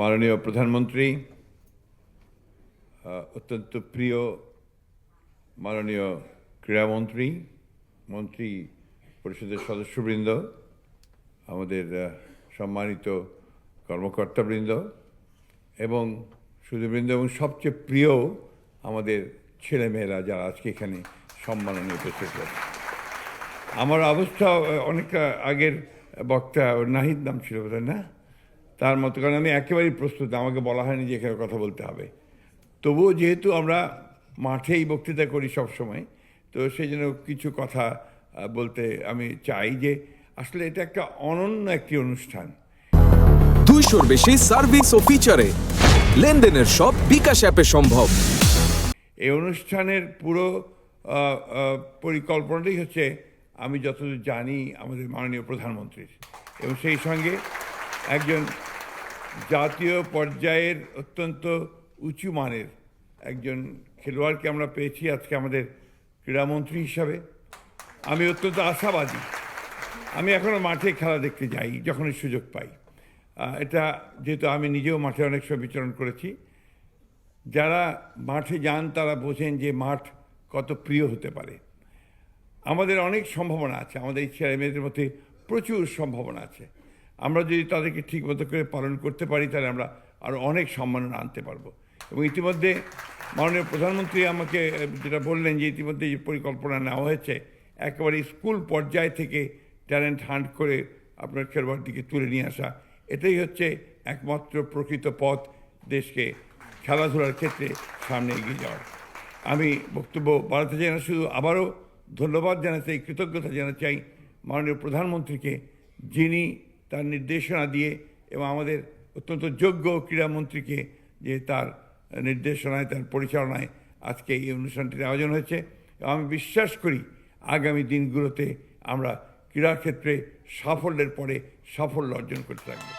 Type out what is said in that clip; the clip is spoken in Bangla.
মাননীয় প্রধানমন্ত্রী, অত্যন্ত প্রিয় মাননীয় ক্রীড়ামন্ত্রী, মন্ত্রী পরিষদের সদস্যবৃন্দ, আমাদের সম্মানিত কর্মকর্তাবৃন্দ এবং সুধীবৃন্দ এবং সবচেয়ে প্রিয় আমাদের ছেলেমেয়েরা যারা আজকে এখানে সম্মাননীয় উপস্থিত হয়েছে। আমার অবস্থা অনেকটা আগের বক্তা নাহিদ নাম ছিল বোধহয়, না? তার মতো, কারণ আমি একেবারেই প্রস্তুত, আমাকে বলা হয়নি যে এখানে কথা বলতে হবে। তবুও যেহেতু আমরা মাঠেই বক্তৃতা করি সবসময়, তো সেই জন্য কিছু কথা বলতে আমি চাই যে আসলে এটা একটা অনন্য একটি অনুষ্ঠান। 200-র বেশি সার্ভিস ও ফিচারে লেনদেনের সব বিকাশ অ্যাপে সম্ভব। এই অনুষ্ঠানের পুরো পরিকল্পনাটাই হচ্ছে, আমি যতদূর জানি, আমাদের মাননীয় প্রধানমন্ত্রীর, এবং সেই সঙ্গে একজন জাতীয় পর্যায়ের অত্যন্ত উঁচু মানের একজন খেলোয়াড়কে আমরা পেয়েছি আজকে আমাদের ক্রীড়ামন্ত্রী হিসাবে। আমি অত্যন্ত আশাবাদী। আমি এখনও মাঠে খেলা দেখতে যাই যখনই সুযোগ পাই। এটা যেহেতু আমি নিজেও মাঠে অনেক সময় বিচরণ করেছি, যারা মাঠে যান তারা বোঝেন যে মাঠ কত প্রিয় হতে পারে। আমাদের অনেক সম্ভাবনা আছে, আমাদের এই ছেলে মেয়েদের মধ্যে প্রচুর সম্ভাবনা আছে। আমরা যদি তাদেরকে ঠিকমতো করে পালন করতে পারি তাহলে আমরা আরও অনেক সম্মাননা আনতে পারবো। এবং ইতিমধ্যে মাননীয় প্রধানমন্ত্রী আমাকে যেটা বললেন যে ইতিমধ্যে যে পরিকল্পনা নেওয়া হয়েছে, একেবারে স্কুল পর্যায় থেকে ট্যালেন্ট হান্ট করে আপনার খেলোয়াড়দিকে তুলে নিয়ে আসা, এটাই হচ্ছে একমাত্র প্রকৃত পথ দেশকে খেলাধুলার ক্ষেত্রে সামনে এগিয়ে যাওয়ার। আমি বক্তব্য বাড়াতে চাই না, শুধু আবারও ধন্যবাদ জানাতে চাই, কৃতজ্ঞতা জানাতে চাই মাননীয় প্রধানমন্ত্রীকে, যিনি তার নির্দেশনা দিয়ে এবং আমাদের অত্যন্ত যোগ্য ক্রীড়ামন্ত্রীকে, যে তার নির্দেশনায়, তার পরিচালনায় আজকে এই অনুষ্ঠানটির আয়োজন হয়েছে। আমি বিশ্বাস করি আগামী দিনগুলোতে আমরা ক্রীড়াক্ষেত্রে সাফল্যের পরে সাফল্য অর্জন করতে থাকবো।